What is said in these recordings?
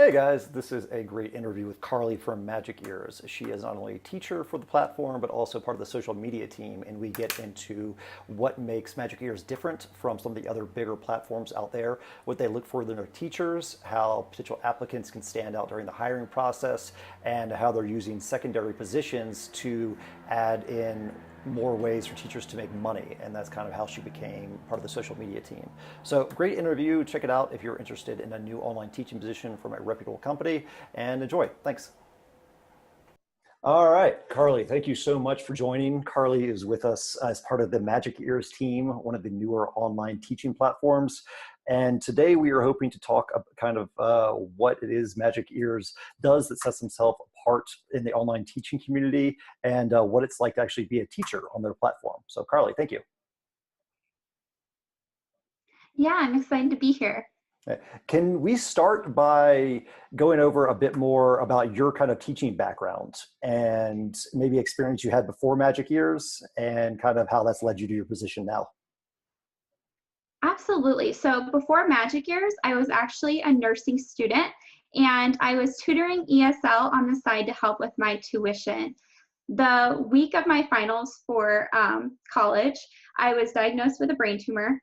Hey guys, this is a great interview with Carley from Magic Ears. She is not only a teacher for the platform, but also part of the social media team, and we get into what makes Magic Ears different from some of the other bigger platforms out there, what they look for in their teachers, how potential applicants can stand out during the hiring process, and how they're using secondary positions to add in more ways for teachers to make money, and that's kind of how she became part of the social media team. So great interview. Check it out if you're interested in a new online teaching position from a reputable company, and enjoy. Thanks. All right, Carley, thank you so much for joining. Carley is with us as part of the Magic Ears team, one of the newer online teaching platforms. And today we are hoping to talk kind of what it is Magic Ears does that sets themselves apart in the online teaching community, and what it's like to actually be a teacher on their platform. So Carley, thank you. Yeah, I'm excited to be here. Can we start by going over a bit more about your kind of teaching background and maybe experience you had before Magic Ears and kind of how that's led you to your position now? Absolutely. So before Magic Years, I was actually a nursing student and I was tutoring ESL on the side to help with my tuition. The week of my finals for college, I was diagnosed with a brain tumor.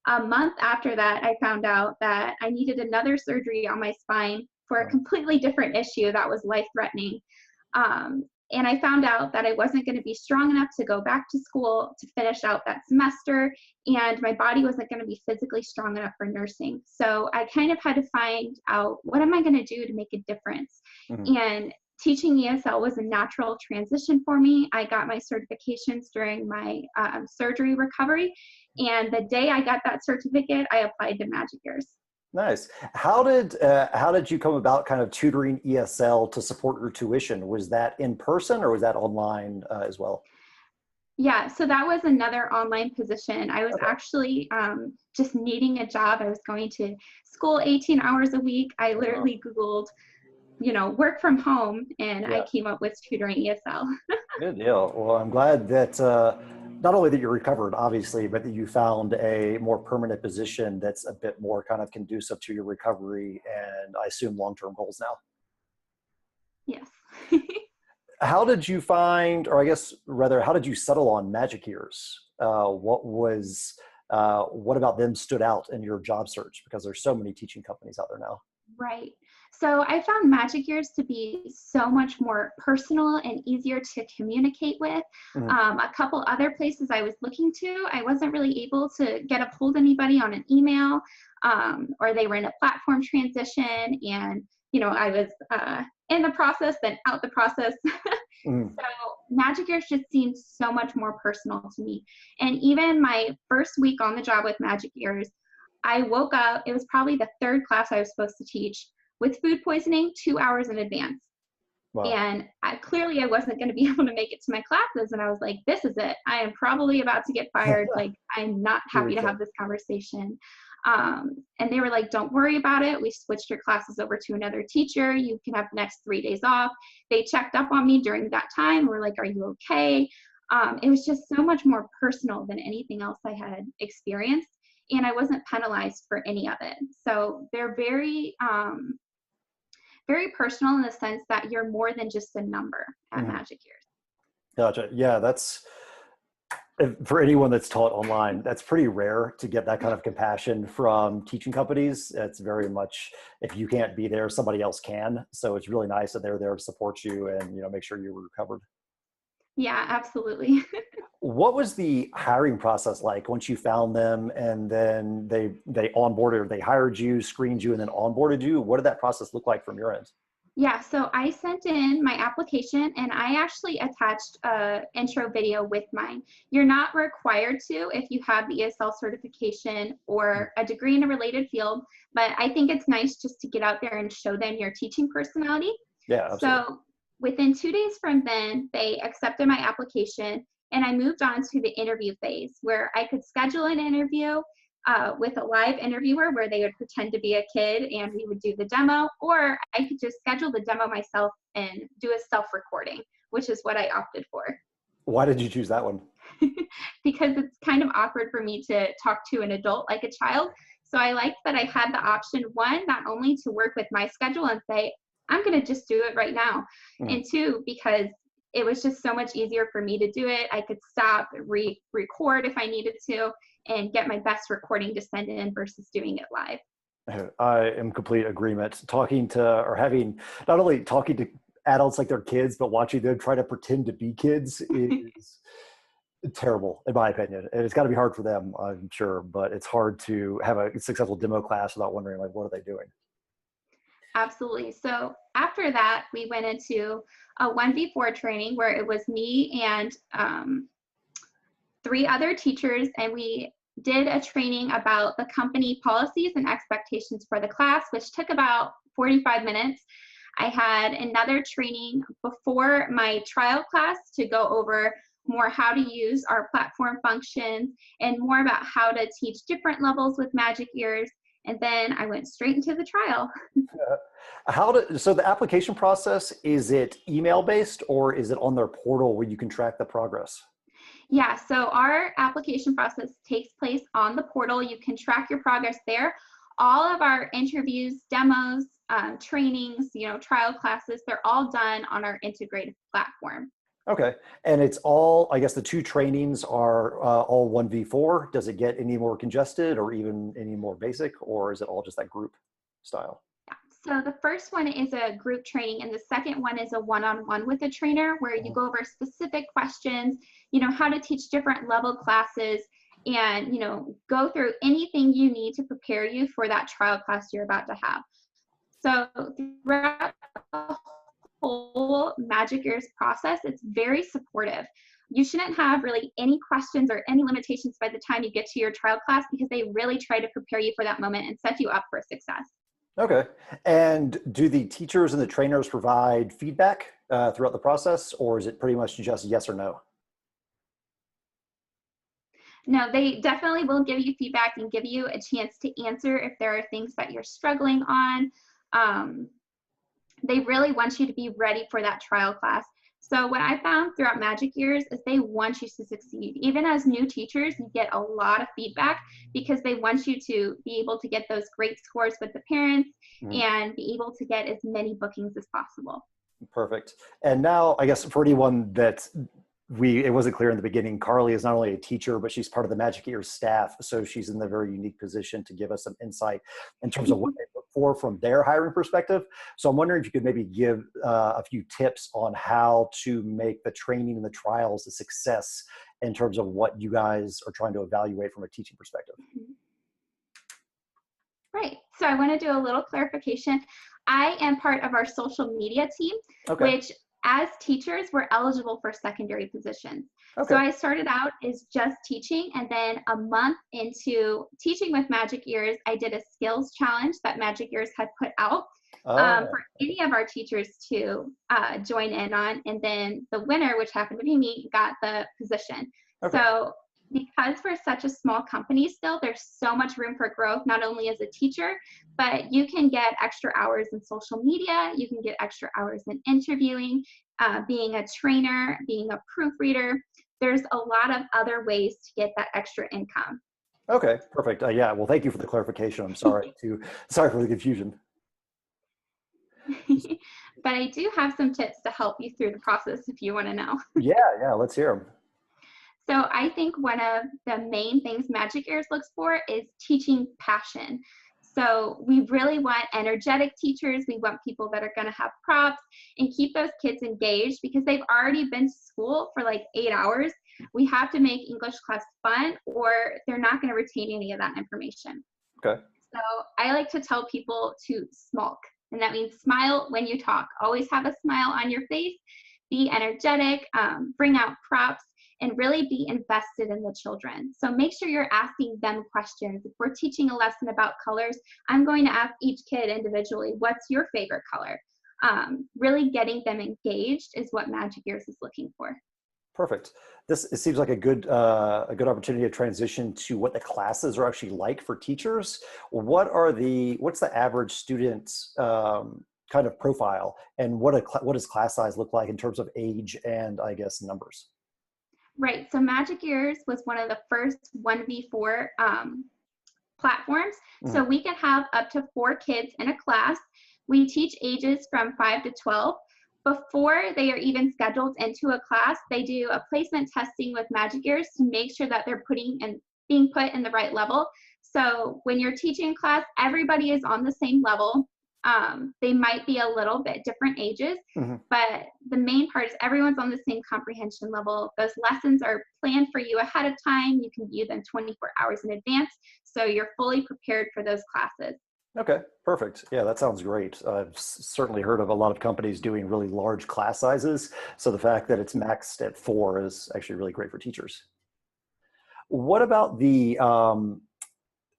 A month after that, I found out that I needed another surgery on my spine for a completely different issue that was life-threatening. And I found out that I wasn't going to be strong enough to go back to school to finish out that semester, and my body wasn't going to be physically strong enough for nursing. So I kind of had to find out, what am I going to do to make a difference? Mhm. And teaching ESL was a natural transition for me. I got my certifications during my surgery recovery, and the day I got that certificate, I applied to Magic Years. Nice. How did you come about kind of tutoring ESL to support your tuition? Was that in person or was that online as well? Yeah, so that was another online position. I was Okay. actually just needing a job. I was going to school 18 hours a week. I Uh, literally Googled, work from home, and I yeah, came up with tutoring ESL. good deal. Well, I'm glad that not only that you recovered, obviously, but that you found a more permanent position that's a bit more kind of conducive to your recovery and I assume long-term goals now. Yes. How did you find, or I guess rather, how did you settle on Magic Ears? What about them stood out in your job search? Because there's so many teaching companies out there now. Right. So I found Magic Years to be so much more personal and easier to communicate with. Mhm. A couple other places I was looking to, I wasn't really able to get a hold of anybody on an email, or they were in a platform transition, and I was in the process, then out the process. Mhm. So Magic Years just seemed so much more personal to me. And even my first week on the job with Magic Years, I woke up, it was probably the third class I was supposed to teach, with food poisoning 2 hours in advance. Wow. And clearly I wasn't going to be able to make it to my classes. And I was like, this is it. I am probably about to get fired. Like, I'm not happy to Seriously. have this conversation. And they were like, don't worry about it. We switched your classes over to another teacher. You can have the next 3 days off. They checked up on me during that time. We're like, are you okay? It was just so much more personal than anything else I had experienced. And I wasn't penalized for any of it. So they're very personal in the sense that you're more than just a number at Mhm. Magic Years. Gotcha. Yeah, that's for anyone that's taught online, that's pretty rare to get that kind of compassion from teaching companies. It's very much, if you can't be there, somebody else can. So it's really nice that they're there to support you and make sure you're recovered. Yeah, absolutely. What was the hiring process like once you found them and then they onboarded, or they hired you, screened you, and then onboarded you? What did that process look like from your end? Yeah, so I sent in my application and I actually attached a intro video with mine. You're not required to if you have the ESL certification or a degree in a related field, but I think it's nice just to get out there and show them your teaching personality. Yeah, absolutely. So within 2 days from then, they accepted my application and I moved on to the interview phase where I could schedule an interview with a live interviewer where they would pretend to be a kid and we would do the demo, or I could just schedule the demo myself and do a self recording, which is what I opted for. Why did you choose that one? because it's kind of awkward for me to talk to an adult like a child. So I liked that I had the option, one, not only to work with my schedule and say, I'm going to just do it right now. Mm. And two, because it was just so much easier for me to do it. I could stop, record if I needed to, and get my best recording to send in versus doing it live. I am complete agreement. Talking to, or having, not only talking to adults like they're kids, but watching them try to pretend to be kids is terrible, in my opinion. And it's got to be hard for them, I'm sure, but it's hard to have a successful demo class without wondering, like, what are they doing? Absolutely. So after that, we went into a 1v4 training where it was me and three other teachers, and we did a training about the company policies and expectations for the class, which took about 45 minutes. I had another training before my trial class to go over more how to use our platform functions and more about how to teach different levels with Magic Ears. And then I went straight into the trial. So the application process, is it email based or is it on their portal where you can track the progress? Yeah, so our application process takes place on the portal. You can track your progress there. All of our interviews, demos, trainings, trial classes, they're all done on our integrated platform. Okay. And it's all, I guess the two trainings are all 1v4. Does it get any more congested or even any more basic, or is it all just that group style? So the first one is a group training, and the second one is a one-on-one with a trainer where you go over specific questions, how to teach different level classes, and, go through anything you need to prepare you for that trial class you're about to have. So throughout the whole Magic Ears process, it's very supportive. You shouldn't have really any questions or any limitations by the time you get to your trial class because they really try to prepare you for that moment and set you up for success. Okay. And do the teachers and the trainers provide feedback throughout the process, or is it pretty much just yes or no? No, they definitely will give you feedback and give you a chance to answer if there are things that you're struggling on. They really want you to be ready for that trial class. So what I found throughout Magic Years is they want you to succeed. Even as new teachers, you get a lot of feedback because they want you to be able to get those great scores with the parents and be able to get as many bookings as possible. Perfect. And now, I guess for anyone that it wasn't clear in the beginning, Carley is not only a teacher, but she's part of the Magic Ears staff. So she's in the very unique position to give us some insight in terms of what they look for from their hiring perspective. So I'm wondering if you could maybe give a few tips on how to make the training and the trials a success in terms of what you guys are trying to evaluate from a teaching perspective. Right. So I want to do a little clarification. I am part of our social media team, which as teachers, we're eligible for secondary positions. So I started out as just teaching, and then a month into teaching with Magic Ears, I did a skills challenge that Magic Ears had put out for any of our teachers to join in on. And then the winner, which happened to be me, got the position. So because we're such a small company still, there's so much room for growth, not only as a teacher, but you can get extra hours in social media, you can get extra hours in interviewing, being a trainer, being a proofreader. There's a lot of other ways to get that extra income. Okay, perfect. Yeah, well, thank you for the clarification. I'm sorry for the confusion. But I do have some tips to help you through the process if you want to know. Yeah, let's hear them. So I think one of the main things Magic Ears looks for is teaching passion. So we really want energetic teachers. We want people that are going to have props and keep those kids engaged because they've already been to school for like 8 hours. We have to make English class fun or they're not going to retain any of that information. Okay. So I like to tell people to smirk, and that means smile when you talk. Always have a smile on your face, be energetic, bring out props, and really be invested in the children. So make sure you're asking them questions. If we're teaching a lesson about colors, I'm going to ask each kid individually, what's your favorite color? Really getting them engaged is what Magic Ears is looking for. Perfect. It seems like a good opportunity to transition to what the classes are actually like for teachers. What's the average student's kind of profile, and what does class size look like in terms of age and I guess numbers? Right. So Magic Ears was one of the first 1v4 platforms. Mhm. So we can have up to 4 kids in a class. We teach ages from 5 to 12. Before they are even scheduled into a class, they do a placement testing with Magic Ears to make sure that they're being put in the right level. So when you're teaching class, everybody is on the same level. They might be a little bit different ages, Mhm. but the main part is everyone's on the same comprehension level. Those lessons are planned for you ahead of time. You can view them 24 hours in advance, so you're fully prepared for those classes. Okay, perfect. Yeah, that sounds great. I've certainly heard of a lot of companies doing really large class sizes. So the fact that it's maxed at 4 is actually really great for teachers. What about the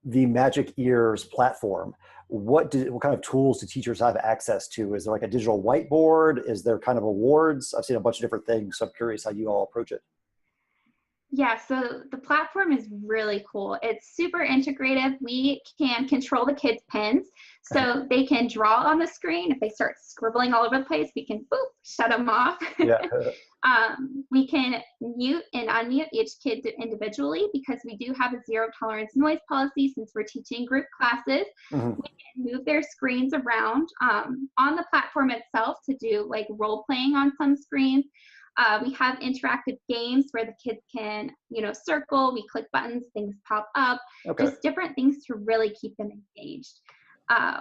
Magic Ears platform? What kind of tools do teachers have access to? Is there like a digital whiteboard? Is there kind of awards? I've seen a bunch of different things, so I'm curious how you all approach it. Yeah, so the platform is really cool. It's super integrative. We can control the kids' pens so they can draw on the screen. If they start scribbling all over the place, we can boop, shut them off. Yeah. We can mute and unmute each kid individually because we do have a zero tolerance noise policy since we're teaching group classes. Mhm. We can move their screens around on the platform itself to do like role playing on some screens. We have interactive games where the kids can, circle, we click buttons, things pop up, Okay. just different things to really keep them engaged.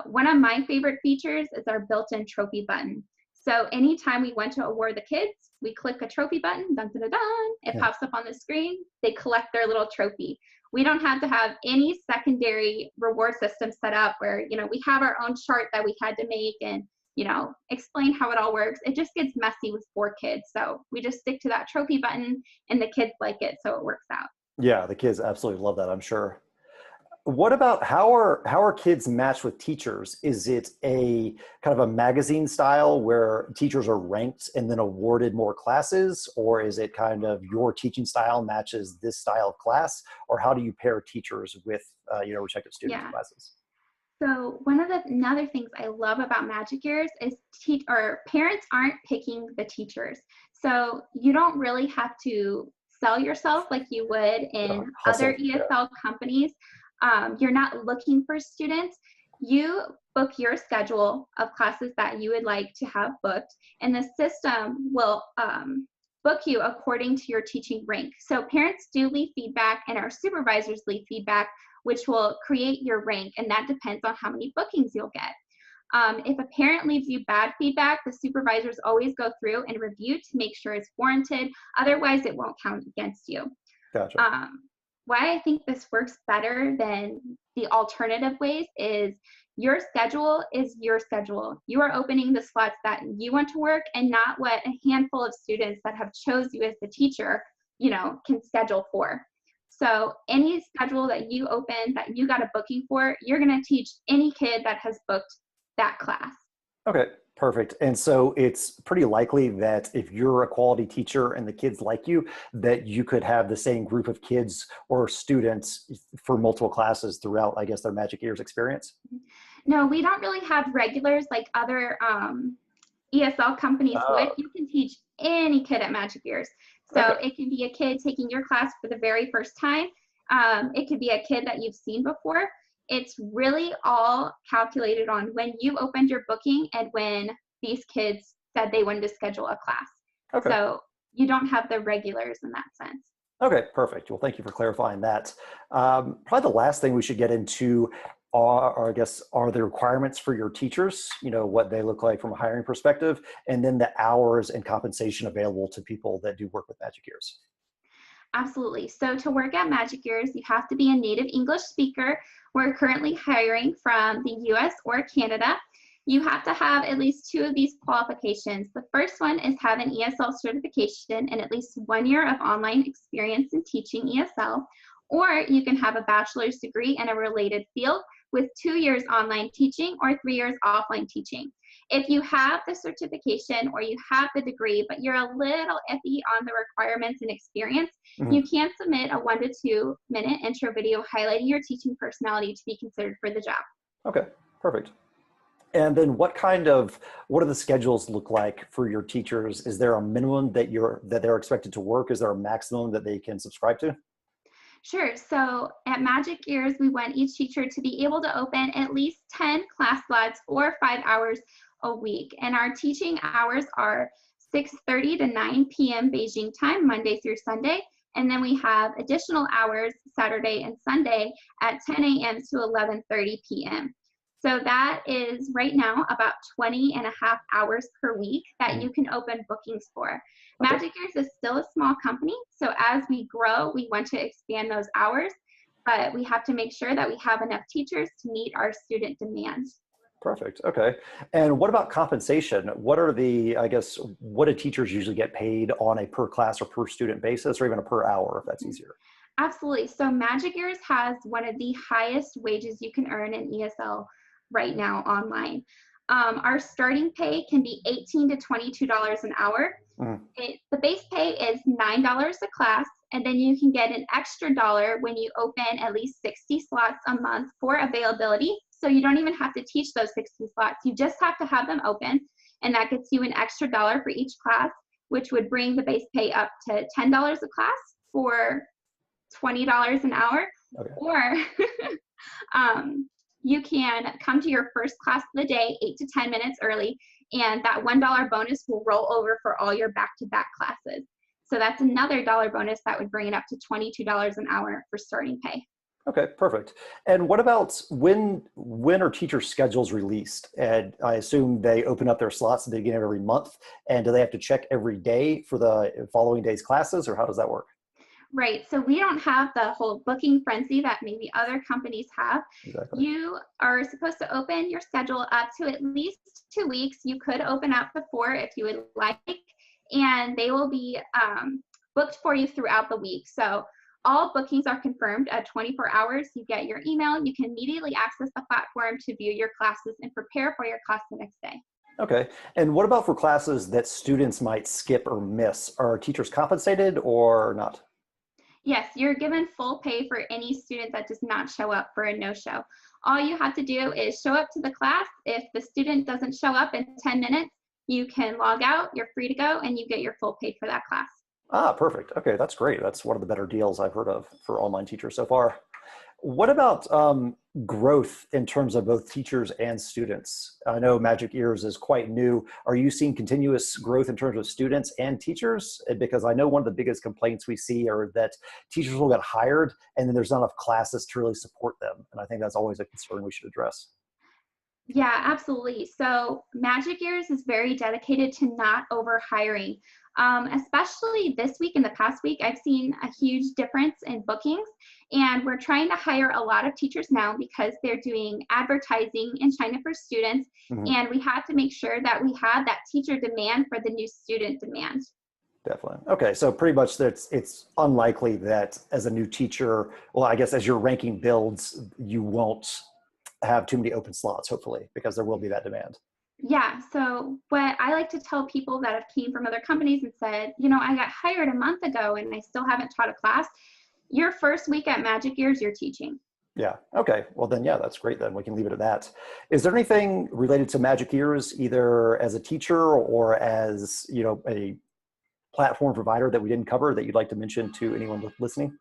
One of my favorite features is our built-in trophy button. So anytime we want to award the kids, we click a trophy button, dun, dun, dun, dun, it pops up on the screen, they collect their little trophy. We don't have to have any secondary reward system set up where, we have our own chart that we had to make and explain how it all works. It just gets messy with 4 kids. So we just stick to that trophy button and the kids like it. So it works out. Yeah, the kids absolutely love that, I'm sure. What about how are kids matched with teachers? Is it a kind of a magazine style where teachers are ranked and then awarded more classes, or is it kind of your teaching style matches this style of class, or how do you pair teachers with respective students' Yeah. classes? So one of the another things I love about Magic Years is parents aren't picking the teachers. So you don't really have to sell yourself like you would in other Hustle. Yeah. ESL companies. You're not looking for students. You book your schedule of classes that you would like to have booked, and the system will book you according to your teaching rank. So parents do leave feedback, and our supervisors leave feedback which will create your rank, and that depends on how many bookings you'll get. If a parent leaves you bad feedback, the supervisors always go through and review to make sure it's warranted. Otherwise, it won't count against you. Gotcha. Why I think this works better than the alternative ways is your schedule is your schedule. You are opening the slots that you want to work and not what a handful of students that have chose you as the teacher, can schedule for. So any schedule that you open that you got a booking for, you're going to teach any kid that has booked that class. Okay, perfect. And so it's pretty likely that if you're a quality teacher and the kids like you, that you could have the same group of kids or students for multiple classes throughout, I guess, their Magic Ears experience. No, we don't really have regulars like other ESL companies would. Oh, You can teach any kid at Magic Ears. So okay. it can be a kid taking your class for the very first time. It could be a kid that you've seen before. It's really all calculated on when you opened your booking and when these kids said they wanted to schedule a class. Okay. So you don't have the regulars in that sense. Okay, perfect. Well, thank you for clarifying that. Probably the last thing we should get into I guess, are the requirements for your teachers, what they look like from a hiring perspective, and then the hours and compensation available to people that do work with Magic Ears. Absolutely. So to work at Magic Ears, you have to be a native English speaker. We're currently hiring from the US or Canada. You have to have at least 2 of these qualifications. The first one is have an ESL certification and at least 1 year of online experience in teaching ESL, or you can have a bachelor's degree in a related field with 2 years online teaching or 3 years offline teaching. If you have the certification or you have the degree, but you're a little iffy on the requirements and experience, Mhm. you can submit a 1 to 2 minute intro video highlighting your teaching personality to be considered for the job. Okay, perfect. And then what do the schedules look like for your teachers? Is there a minimum that they're expected to work? Is there a maximum that they can subscribe to? Sure. So at Magic Ears, we want each teacher to be able to open at least 10 class slots or 5 hours a week. And our teaching hours are 6:30 to 9 p.m. Beijing time, Monday through Sunday. And then we have additional hours Saturday and Sunday at 10 a.m. to 11:30 p.m. So that is right now about 20 and a half hours per week that Mhm. you can open bookings for. Okay. Magic Ears is still a small company, so as we grow, we want to expand those hours, but we have to make sure that we have enough teachers to meet our student demand. Perfect. Okay. And what about compensation? What do teachers usually get paid on a per class or per student basis, or even a per hour, if that's easier? Absolutely. So Magic Ears has one of the highest wages you can earn in ESL right now online. Our starting pay can be $18 to $22 an hour. Mhm. The base pay is $9 a class, and then you can get an extra dollar when you open at least 60 slots a month for availability. So you don't even have to teach those 60 slots. You just have to have them open, and that gets you an extra dollar for each class, which would bring the base pay up to $10 a class for $20 an hour. Okay. Or you can come to your first class of the day 8 to 10 minutes early, and that $1 bonus will roll over for all your back-to-back classes. So that's another dollar bonus that would bring it up to $22 an hour for starting pay. Okay, perfect. And what about when are teacher schedules released? And I assume they open up their slots at the beginning of every month. And do they have to check every day for the following day's classes, or how does that work? Right. So we don't have the whole booking frenzy that maybe other companies have. Exactly. You are supposed to open your schedule up to at least 2 weeks. You could open up before if you would like, and they will be booked for you throughout the week. So all bookings are confirmed at 24 hours. You get your email. You can immediately access the platform to view your classes and prepare for your class the next day. Okay. And what about for classes that students might skip or miss? Are teachers compensated or not? Yes, you're given full pay for any student that does not show up for a no-show. All you have to do is show up to the class. If the student doesn't show up in 10 minutes, you can log out, you're free to go, and you get your full paid for that class. Ah, perfect. Okay, that's great. That's one of the better deals I've heard of for online teachers so far. What about growth in terms of both teachers and students? I know Magic Ears is quite new. Are you seeing continuous growth in terms of students and teachers? Because I know one of the biggest complaints we see are that teachers will get hired and then there's not enough classes to really support them. And I think that's always a concern we should address. Yeah, absolutely. So Magic Ears is very dedicated to not over hiring. Especially this week and the past week, I've seen a huge difference in bookings. And we're trying to hire a lot of teachers now because they're doing advertising in China for students. Mhm. And we have to make sure that we have that teacher demand for the new student demand. Definitely. Okay, so pretty much it's unlikely that as a new teacher, well, I guess as your ranking builds, you won't have too many open slots, hopefully, because there will be that demand. Yeah, so what I like to tell people that have came from other companies and said, I got hired a month ago and I still haven't taught a class. Your first week at Magic Ears, you're teaching. Yeah. Okay. Well, then, yeah, that's great. Then we can leave it at that. Is there anything related to Magic Ears, either as a teacher or as a platform provider that we didn't cover that you'd like to mention to anyone listening?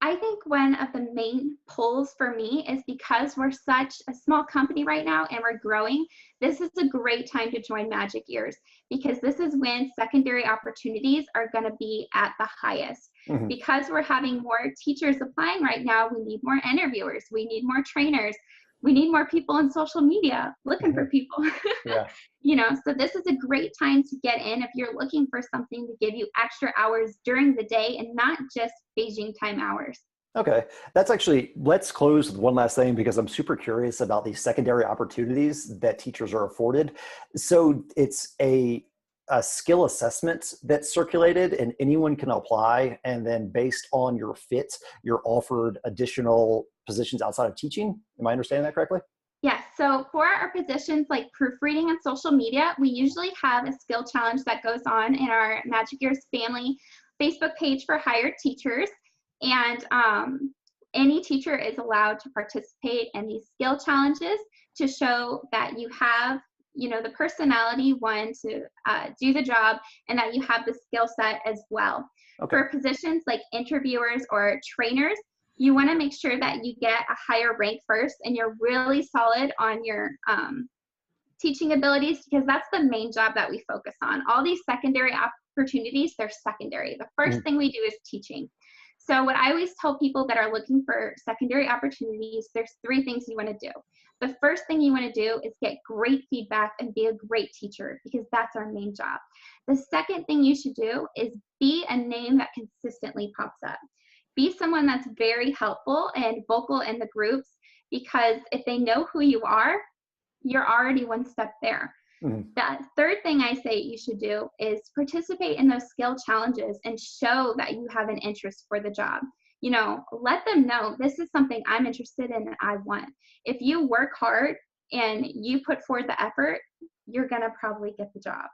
I think one of the main pulls for me is because we're such a small company right now and we're growing, this is a great time to join Magic Ears because this is when secondary opportunities are going to be at the highest. Hmm. Because we're having more teachers applying right now, we need more interviewers, we need more trainers, we need more people on social media looking for people. Yeah. So this is a great time to get in if you're looking for something to give you extra hours during the day and not just Beijing time hours. Okay. That's actually, let's close with one last thing because I'm super curious about these secondary opportunities that teachers are afforded. So it's a skill assessment that's circulated and anyone can apply. And then based on your fit, you're offered additional positions outside of teaching. Am I understanding that correctly? Yes, so for our positions like proofreading and social media, we usually have a skill challenge that goes on in our Magic Years family Facebook page for hired teachers. And any teacher is allowed to participate in these skill challenges to show that you have, the personality, one, to do the job, and that you have the skill set as well. Okay. For positions like interviewers or trainers, you want to make sure that you get a higher rank first and you're really solid on your teaching abilities, because that's the main job that we focus on. All these secondary opportunities, they're secondary. The first thing we do is teaching. So what I always tell people that are looking for secondary opportunities, there's 3 things you want to do. The first thing you want to do is get great feedback and be a great teacher, because that's our main job. The second thing you should do is be a name that consistently pops up. Be someone that's very helpful and vocal in the groups, because if they know who you are, you're already one step there. Mhm. The third thing I say you should do is participate in those skill challenges and show that you have an interest for the job. Let them know, this is something I'm interested in and I want. If you work hard and you put forward the effort, you're going to probably get the job.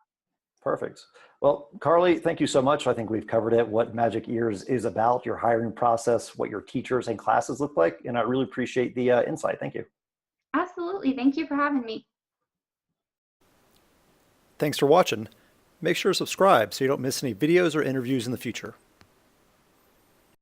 Perfect. Well, Carley, thank you so much. I think we've covered it, what Magic Ears is about, your hiring process, what your teachers and classes look like, and I really appreciate the insight. Thank you. Absolutely. Thank you for having me. Thanks for watching. Make sure to subscribe so you don't miss any videos or interviews in the future.